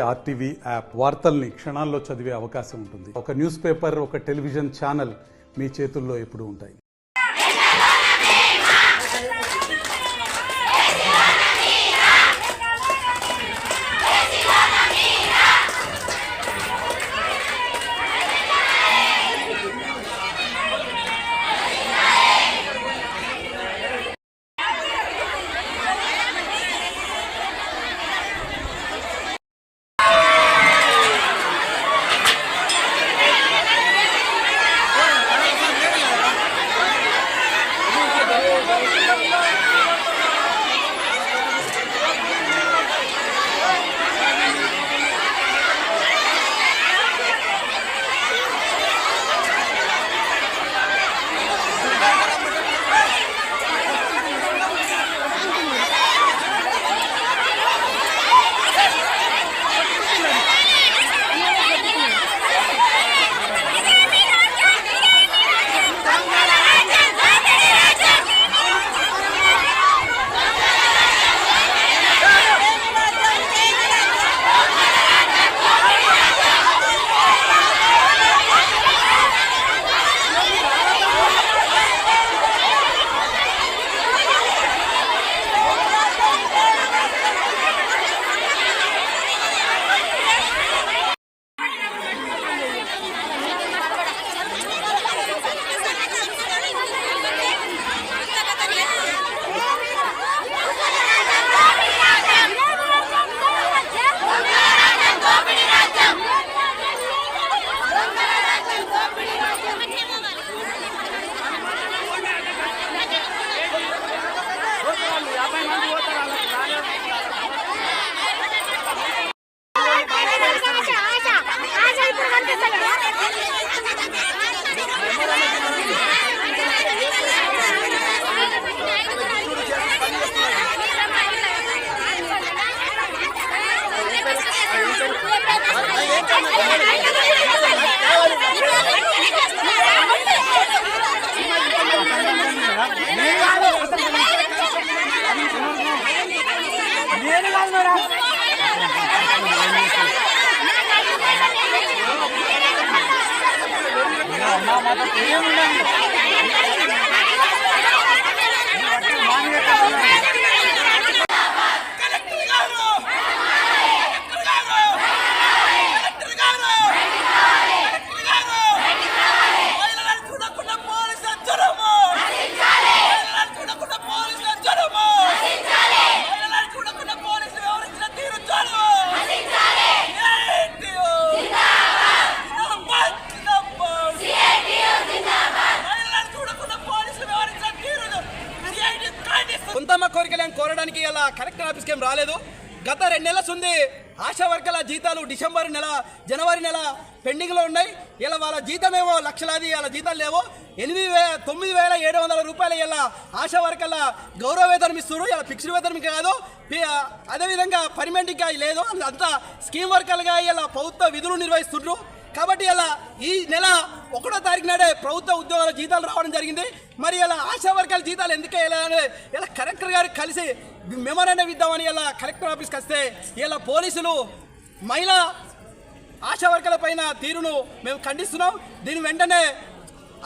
RTV app వార్తల్ని క్షణాల్లో చదివే అవకాశం ఉంటుంది. ఒక న్యూస్ పేపర్, ఒక టెలివిజన్ ఛానల్ మీ చేతుల్లో ఎప్పుడూ ఉంటాయి. కొంతమ్మ కోరికలను కోరడానికి ఇలా కలెక్టర్ ఆఫీస్కి ఏం రాలేదు. గత 2 నెలల ఉంది ఆశా వర్కర్ల జీతాలు డిసెంబర్ నెల, జనవరి నెల పెండింగ్లో ఉన్నాయి. ఇలా వాళ్ళ జీతమేమో లక్షలాది, వాళ్ళ జీతాలు లేవో 9,700 రూపాయలు ఇలా ఆశా వర్కర్ల గౌరవ వేతనం ఇస్తున్నారు. ఇలా ఫిక్స్డ్ వేతనం కాదు, అదేవిధంగా పర్మనెంట్ ఇంకా లేదు, అంతా స్కీమ్ వర్కర్లుగా ఇలా ప్రభుత్వ విధులు నిర్వహిస్తుండ్రు. కాబట్టి ఇలా ఈ నెల 1వ తారీఖు నాడే ప్రభుత్వ ఉద్యోగాల జీతాలు రావడం జరిగింది. మరి ఇలా ఆశా వర్గాల జీతాలు ఎందుకే ఇలా కలెక్టర్ గారు కలిసి మెమోరాండం ఇద్దామని ఇలా కలెక్టర్ ఆఫీస్కి వస్తే ఇలా పోలీసులు మహిళా ఆశా వర్గాల పైన తీరును మేము ఖండిస్తున్నాం. దీని వెంటనే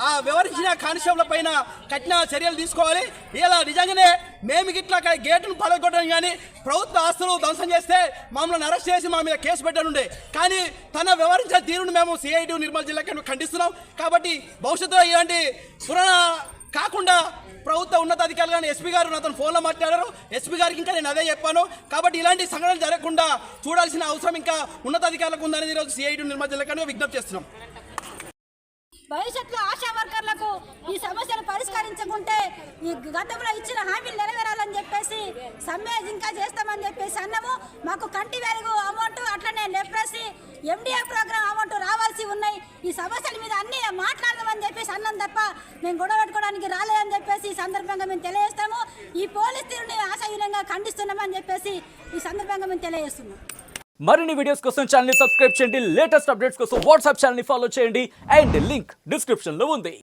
ఆ వ్యవహరించిన కానిస్టేబుల్ పైన కఠిన చర్యలు తీసుకోవాలి. ఇలా నిజంగానే మేము గిట్లా గేటును పలగొట్టడం కానీ ప్రభుత్వ ఆస్తులు ధ్వంసం చేస్తే మమ్మల్ని అరెస్ట్ చేసి మా మీద కేసు పెట్టనుండే. కానీ తన వ్యవహరించిన తీరును మేము సిఐటి నిర్మల్ జిల్లాకి ఖండిస్తున్నాం. కాబట్టి భవిష్యత్తులో ఇలాంటి పురాణ కాకుండా ప్రభుత్వ ఉన్నతాధికారులు కానీ ఎస్పీ గారు నాతో ఫోన్లో మాట్లాడారు. ఎస్పీ గారికి ఇంకా నేను అదే చెప్పాను. కాబట్టి ఇలాంటి సంఘటనలు జరగకుండా చూడాల్సిన అవసరం ఇంకా ఉన్నతాధికారులకు ఉందనేది ఈరోజు సిఐటి నిర్మల్ జిల్లాకి విజ్ఞప్తి చేస్తున్నాం. భవిష్యత్తులో ఆశా వర్కర్లకు ఈ సమస్యను పరిష్కరించకుంటే ఈ గతంలో ఇచ్చిన హామీలు నెరవేరాలని చెప్పేసి సమ్మె ఇంకా చేస్తామని చెప్పేసి అన్నాము. మాకు కంటి వెలుగు అమౌంట్, అట్లనే లెప్రసీ ఎండిఏ ప్రోగ్రామ్ అమౌంట్ రావాల్సి ఉన్నాయి. ఈ సమస్యల మీద అన్ని మాట్లాడదామని చెప్పేసి అన్నం తప్ప మేము గొడవ పెట్టుకోవడానికి రాలేదని చెప్పేసి ఈ సందర్భంగా మేము తెలియజేస్తాము. ఈ పోలీస్ తీరుని ఆశాహీనంగా ఖండిస్తున్నామని చెప్పేసి ఈ సందర్భంగా మేము తెలియజేస్తున్నాం. మరిన్ని వీడియోస్ కోసం ఛానల్ ని సబ్స్క్రైబ్ చేయండి. లేటెస్ట్ అప్డేట్స్ కోసం వాట్సాప్ ఛానల్ ని ఫాలో చేయండి. అండ్ లింక్ డిస్క్రిప్షన్ లో ఉంది.